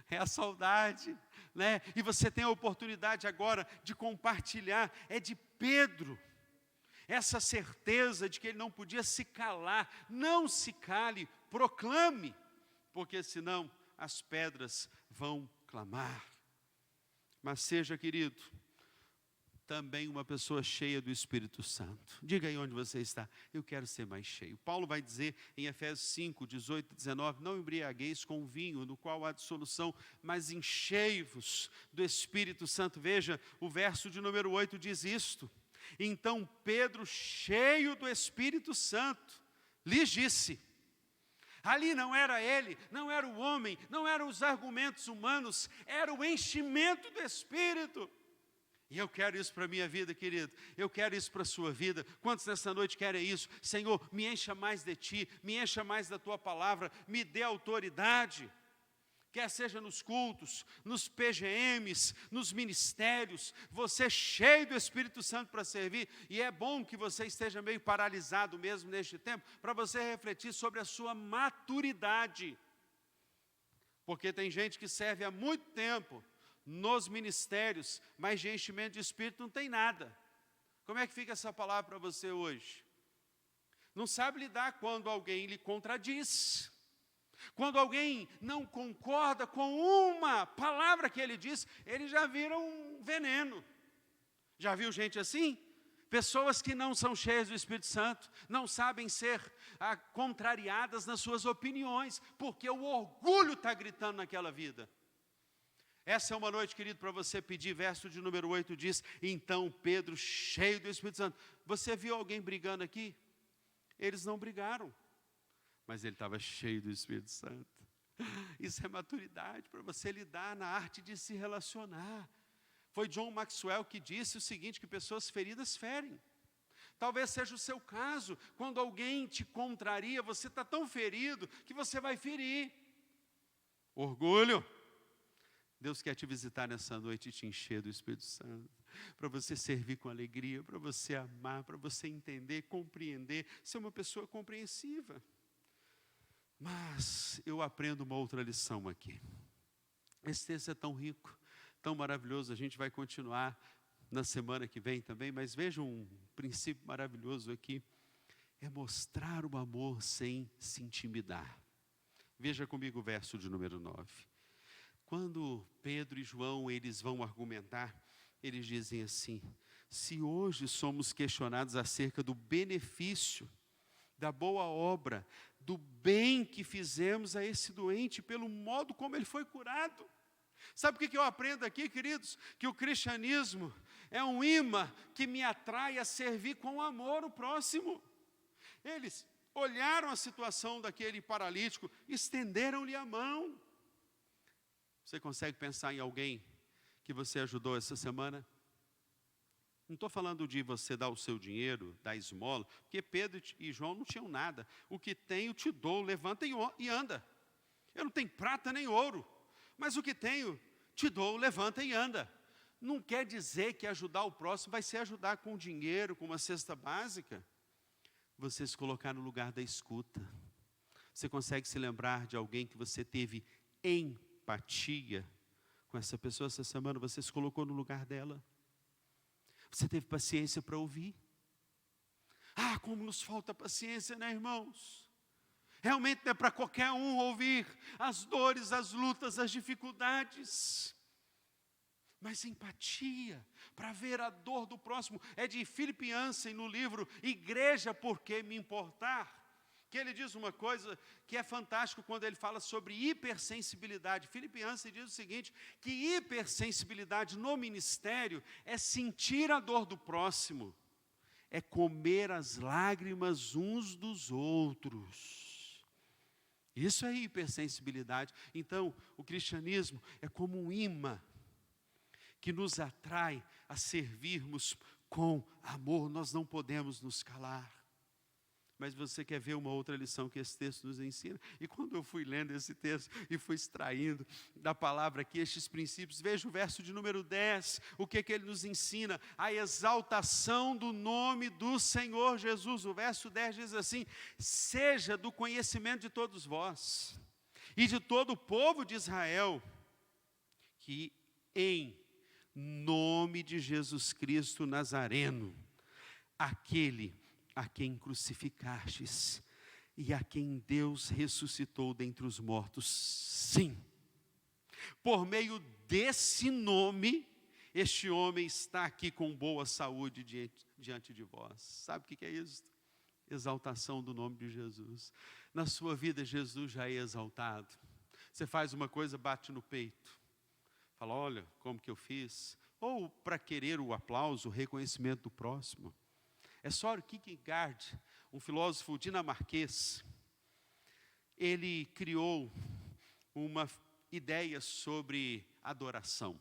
B: É a saudade, né? E você tem a oportunidade agora de compartilhar. É de Pedro essa certeza de que ele não podia se calar. Não se cale, proclame, porque senão as pedras vão clamar. Mas seja, querido, também uma pessoa cheia do Espírito Santo. Diga aí onde você está. Eu quero ser mais cheio. Paulo vai dizer em Efésios 5, 18 e 19, não embriagueis com o vinho, no qual há dissolução, mas enchei-vos do Espírito Santo. Veja, o verso de número 8 diz isto. Então Pedro, cheio do Espírito Santo, lhes disse. Ali não era ele, não era o homem, não eram os argumentos humanos, era o enchimento do Espírito. E eu quero isso para a minha vida, querido. Eu quero isso para a sua vida. Quantos nessa noite querem isso? Senhor, me encha mais de Ti, me encha mais da Tua palavra, me dê autoridade. Quer seja nos cultos, nos PGMs, nos ministérios, você cheio do Espírito Santo para servir. E é bom que você esteja meio paralisado mesmo neste tempo, para você refletir sobre a sua maturidade. Porque tem gente que serve há muito tempo nos ministérios, mas de enchimento de Espírito não tem nada. Como é que fica essa palavra para você hoje? Não sabe lidar quando alguém lhe contradiz. Quando alguém não concorda com uma palavra que ele diz, ele já vira um veneno. Já viu gente assim? Pessoas que não são cheias do Espírito Santo, não sabem ser contrariadas nas suas opiniões, porque o orgulho está gritando naquela vida. Essa é uma noite, querido, para você pedir, verso de número 8 diz, então Pedro, cheio do Espírito Santo. Você viu alguém brigando aqui? Eles não brigaram, mas ele estava cheio do Espírito Santo. Isso é maturidade, para você lidar na arte de se relacionar. Foi John Maxwell que disse o seguinte, que pessoas feridas ferem. Talvez seja o seu caso, quando alguém te contraria, você está tão ferido que você vai ferir. Orgulho. Deus quer te visitar nessa noite e te encher do Espírito Santo, para você servir com alegria, para você amar, para você entender, compreender, ser uma pessoa compreensiva. Mas eu aprendo uma outra lição aqui. Esse texto é tão rico, tão maravilhoso, a gente vai continuar na semana que vem também, mas veja um princípio maravilhoso aqui, é mostrar o amor sem se intimidar. Veja comigo o verso de número 9. Quando Pedro e João, eles vão argumentar, eles dizem assim, se hoje somos questionados acerca do benefício, da boa obra, do bem que fizemos a esse doente, pelo modo como ele foi curado. Sabe o que eu aprendo aqui, queridos? Que o cristianismo é um imã que me atrai a servir com amor o próximo. Eles olharam a situação daquele paralítico, estenderam-lhe a mão. Você consegue pensar em alguém que você ajudou essa semana? Não estou falando de você dar o seu dinheiro, dar esmola, porque Pedro e João não tinham nada. O que tenho te dou, levanta e anda. Eu não tenho prata nem ouro, mas o que tenho te dou, levanta e anda. Não quer dizer que ajudar o próximo vai ser ajudar com dinheiro, com uma cesta básica. Você se colocar no lugar da escuta. Você consegue se lembrar de alguém que você teve empatia com essa pessoa essa semana? Você se colocou no lugar dela? Você teve paciência para ouvir? Ah, como nos falta paciência, né, irmãos? Realmente não é para qualquer um ouvir as dores, as lutas, as dificuldades. Mas empatia, para ver a dor do próximo. É de Philip Yancey no livro Igreja, Por que Me Importar? Que ele diz uma coisa que é fantástico quando ele fala sobre hipersensibilidade. Philip Yancey diz o seguinte, que hipersensibilidade no ministério é sentir a dor do próximo, é comer as lágrimas uns dos outros. Isso é hipersensibilidade. Então, o cristianismo é como um imã que nos atrai a servirmos com amor. Nós não podemos nos calar. Mas você quer ver uma outra lição que esse texto nos ensina? E quando eu fui lendo esse texto e fui extraindo da palavra aqui estes princípios, veja o verso de número 10, o que ele nos ensina? A exaltação do nome do Senhor Jesus. O verso 10 diz assim, seja do conhecimento de todos vós e de todo o povo de Israel, que em nome de Jesus Cristo Nazareno, aquele a quem crucificastes e a quem Deus ressuscitou dentre os mortos, sim, por meio desse nome, este homem está aqui com boa saúde diante de vós. Sabe o que é isso? Exaltação do nome de Jesus. Na sua vida, Jesus já é exaltado. Você faz uma coisa, bate no peito. Fala, olha, como que eu fiz? Ou para querer o aplauso, o reconhecimento do próximo. É Søren Kierkegaard, um filósofo dinamarquês. Ele criou uma ideia sobre adoração.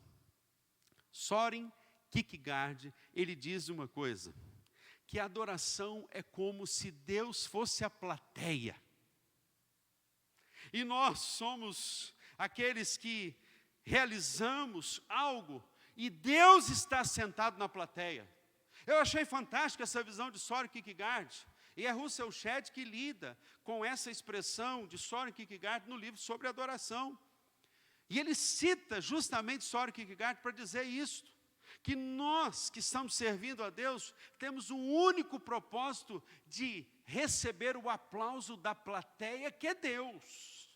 B: Søren Kierkegaard, ele diz uma coisa, que a adoração é como se Deus fosse a plateia. E nós somos aqueles que realizamos algo e Deus está sentado na plateia. Eu achei fantástica essa visão de Søren Kierkegaard. E é Russell Shedd que lida com essa expressão de Søren Kierkegaard no livro sobre adoração. E ele cita justamente Søren Kierkegaard para dizer isto, que nós que estamos servindo a Deus, temos um único propósito de receber o aplauso da plateia, que é Deus.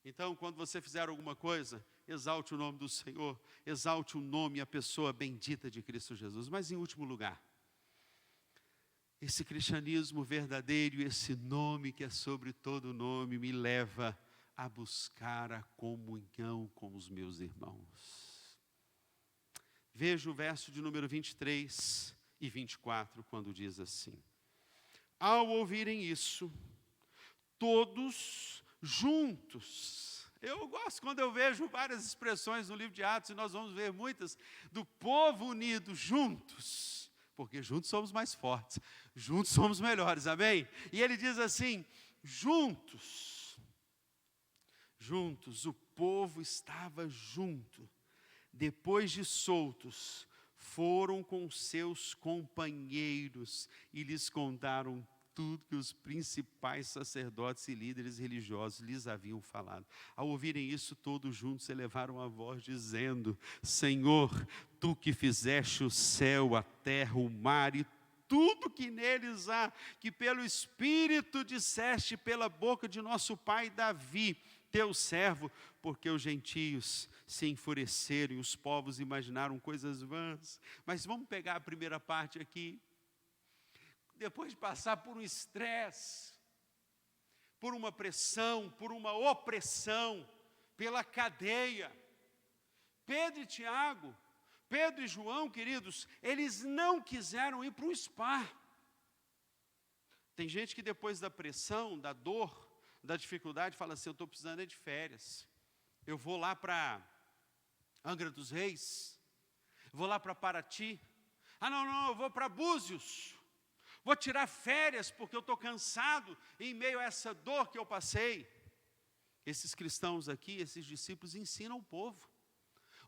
B: Então, quando você fizer alguma coisa, exalte o nome do Senhor, exalte o nome e a pessoa bendita de Cristo Jesus. Mas em último lugar, esse cristianismo verdadeiro, esse nome que é sobre todo nome, me leva a buscar a comunhão com os meus irmãos. Veja o verso de número 23 e 24, quando diz assim: ao ouvirem isso, todos juntos. Eu gosto quando eu vejo várias expressões no livro de Atos, e nós vamos ver muitas, do povo unido juntos, porque juntos somos mais fortes, juntos somos melhores, amém? E ele diz assim, juntos, o povo estava junto, depois de soltos, foram com seus companheiros e lhes contaram tudo que os principais sacerdotes e líderes religiosos lhes haviam falado. Ao ouvirem isso, todos juntos elevaram a voz, dizendo: Senhor, tu que fizeste o céu, a terra, o mar e tudo que neles há, que pelo Espírito disseste pela boca de nosso pai Davi, teu servo, porque os gentios se enfureceram e os povos imaginaram coisas vãs. Mas vamos pegar a primeira parte aqui. Depois de passar por um estresse, por uma pressão, por uma opressão, pela cadeia, Pedro e Tiago, Pedro e João, queridos, eles não quiseram ir para um spa. Tem gente que depois da pressão, da dor, da dificuldade, fala assim, eu estou precisando de férias. Eu vou lá para Angra dos Reis, vou lá para Paraty. Não, eu vou para Búzios. Vou tirar férias porque eu estou cansado em meio a essa dor que eu passei. Esses cristãos aqui, esses discípulos ensinam o povo.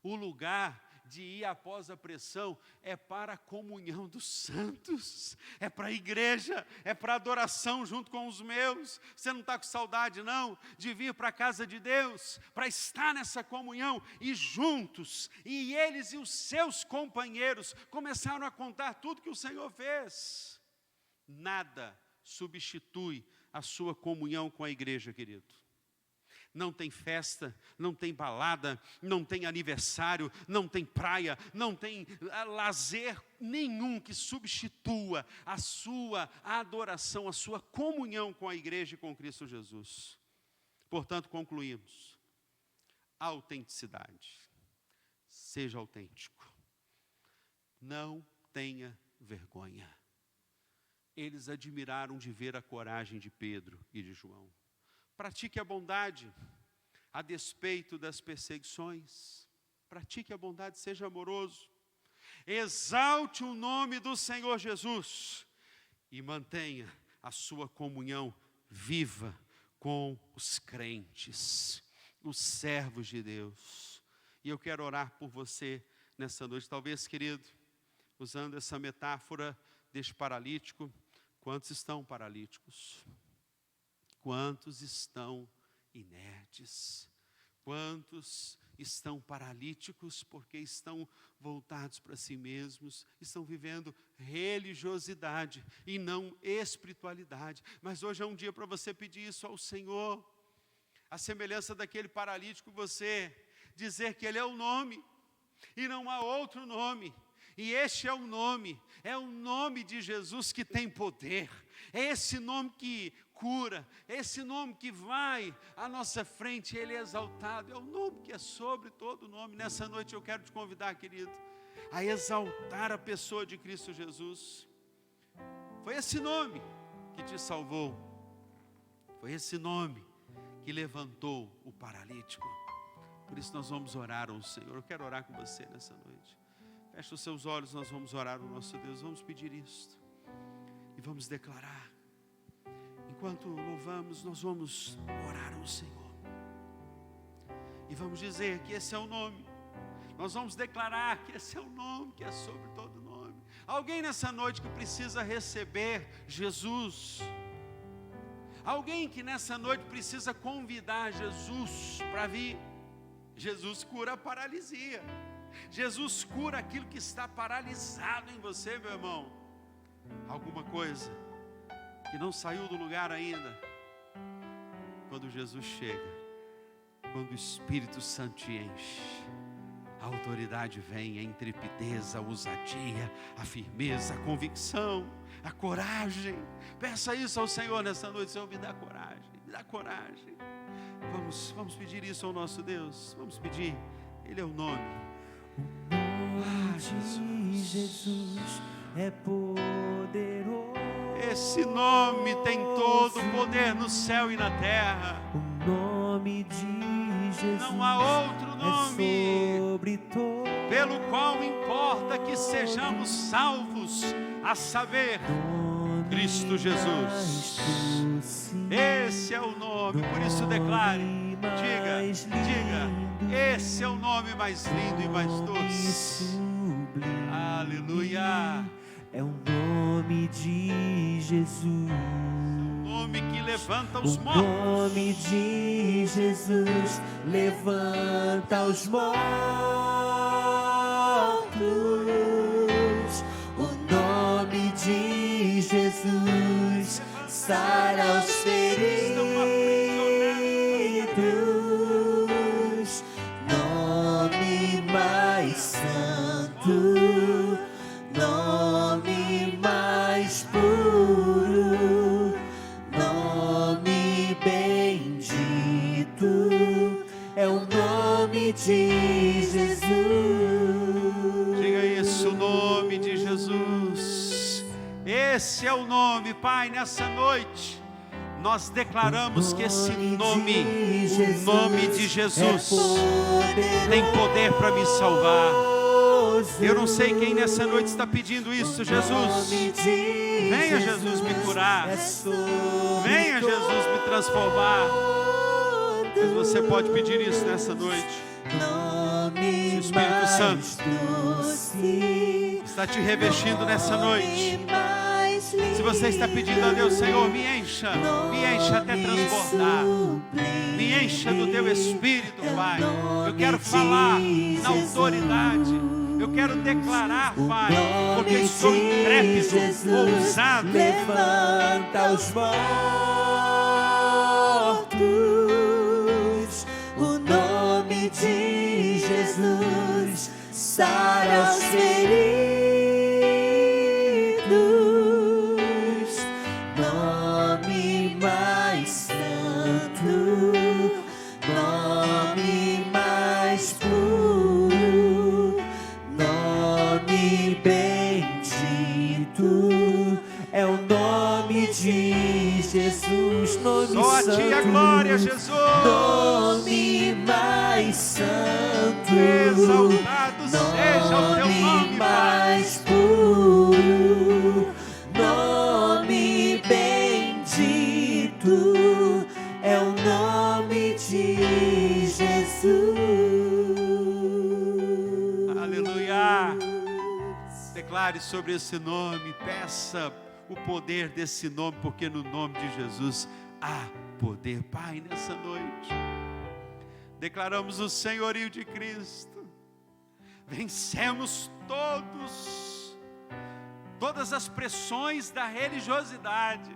B: O lugar de ir após a pressão é para a comunhão dos santos, é para a igreja, é para a adoração junto com os meus. Você não está com saudade não, de vir para a casa de Deus, para estar nessa comunhão e juntos, e eles e os seus companheiros começaram a contar tudo que o Senhor fez. Nada substitui a sua comunhão com a igreja, querido. Não tem festa, não tem balada, não tem aniversário, não tem praia, não tem lazer nenhum que substitua a sua adoração, a sua comunhão com a igreja e com Cristo Jesus. Portanto, concluímos. Autenticidade. Seja autêntico. Não tenha vergonha. Eles admiraram de ver a coragem de Pedro e de João. Pratique a bondade, a despeito das perseguições. Pratique a bondade, seja amoroso. Exalte o nome do Senhor Jesus e mantenha a sua comunhão viva com os crentes, os servos de Deus. E eu quero orar por você nessa noite. Talvez, querido, usando essa metáfora deste paralítico, quantos estão paralíticos? Quantos estão inertes? Quantos estão paralíticos porque estão voltados para si mesmos, estão vivendo religiosidade e não espiritualidade? Mas hoje é um dia para você pedir isso ao Senhor. A semelhança daquele paralítico, você dizer que Ele é o nome, e não há outro nome. E este é o nome de Jesus que tem poder. É esse nome que cura, é esse nome que vai à nossa frente, ele é exaltado. É o nome que é sobre todo nome. Nessa noite eu quero te convidar, querido, a exaltar a pessoa de Cristo Jesus. Foi esse nome que te salvou. Foi esse nome que levantou o paralítico. Por isso nós vamos orar ao Senhor. Eu quero orar com você nessa noite. Feche os seus olhos, nós vamos orar ao nosso Deus. Vamos pedir isto e vamos declarar. Enquanto louvamos, nós vamos orar ao Senhor e vamos dizer que esse é o nome. Nós vamos declarar que esse é o nome que é sobre todo nome. Alguém nessa noite que precisa receber Jesus. Alguém que nessa noite precisa convidar Jesus para vir. Jesus cura a paralisia. Jesus cura aquilo que está paralisado em você, meu irmão. Alguma coisa que não saiu do lugar ainda. Quando Jesus chega, quando o Espírito Santo te enche, a autoridade vem, a intrepidez, a ousadia, a firmeza, a convicção, a coragem. Peça isso ao Senhor nessa noite. Senhor, me dá coragem, me dá coragem. Vamos pedir isso ao nosso Deus. Vamos pedir. Ele é o nome.
A: Jesus é poderoso.
B: Esse nome tem todo o poder no céu e na terra.
A: O nome de Jesus
B: não há outro nome
A: sobre todo,
B: pelo qual importa que sejamos salvos, a saber, Cristo Jesus. Esse é o nome, por isso declare, diga, esse é o nome mais lindo e mais doce. Aleluia.
A: É o nome de Jesus.
B: O nome que levanta os mortos.
A: O nome de Jesus levanta os mortos. O nome de Jesus sara os feridos. Nome mais santo, nome mais puro, nome bendito, é o nome de Jesus.
B: Diga isso, o nome de Jesus. Esse é o nome, Pai, nessa noite. Nós declaramos que esse nome, o nome de Jesus, tem poder para me salvar. Eu não sei quem nessa noite está pedindo isso, Jesus. Venha, Jesus, me curar. Venha, Jesus, me transformar. Mas você pode pedir isso nessa noite. Se o Espírito Santo está te revestindo nessa noite. Se você está pedindo a Deus, Senhor, me encha até transbordar. Me encha do teu Espírito, Pai. Eu quero falar na autoridade. Eu quero declarar, Pai, porque estou intrépido, ousado.
A: Levanta os mortos. O nome de Jesus sara os feridos. Nome mais santo, nome mais puro, nome bendito, é o nome de Jesus. Nome
B: só
A: santo,
B: a ti a glória, Jesus.
A: Nome mais santo,
B: exaltado seja o teu nome,
A: mais puro, nome bendito, é o nome de Jesus.
B: Aleluia. Declare sobre esse nome, peça o poder desse nome, porque no nome de Jesus há poder. Pai, nessa noite declaramos o senhorio de Cristo. Vencemos todas as pressões da religiosidade.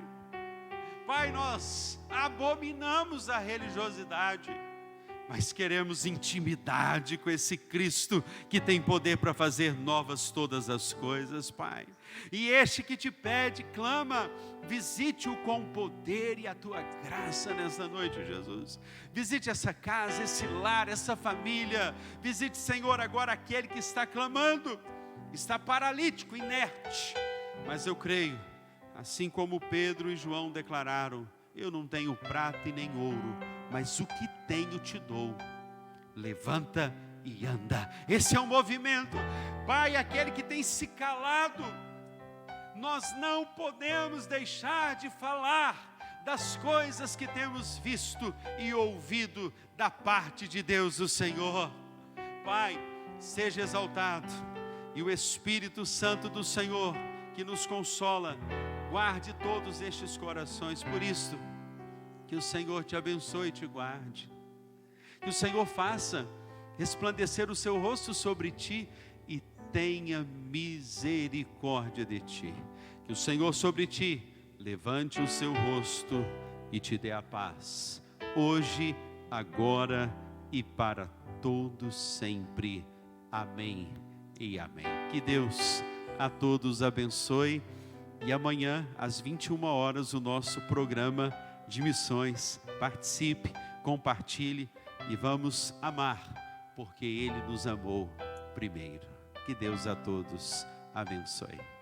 B: Pai, nós abominamos a religiosidade. mas queremos intimidade com esse Cristo que tem poder para fazer novas todas as coisas, Pai. E este que te pede, clama, visite-o com poder e a tua graça nessa noite, Jesus. Visite essa casa, esse lar, essa família. Visite, Senhor, agora aquele que está clamando, está paralítico, inerte. Mas eu creio, assim como Pedro e João declararam: eu não tenho prata e nem ouro, mas o que tenho te dou. Levanta e anda. Esse é o movimento. Pai, aquele que tem se calado, nós não podemos deixar de falar das coisas que temos visto e ouvido da parte de Deus, o Senhor. Pai, seja exaltado, e o Espírito Santo do Senhor, que nos consola, guarde todos estes corações. Por isso, que o Senhor te abençoe e te guarde. Que o Senhor faça resplandecer o seu rosto sobre ti e tenha misericórdia de ti. Que o Senhor sobre ti levante o seu rosto e te dê a paz. Hoje, agora e para todos sempre. Amém e amém. Que Deus a todos abençoe. E amanhã, às 21 horas, o nosso programa de missões. Participe, compartilhe e vamos amar, porque Ele nos amou primeiro. Que Deus a todos abençoe.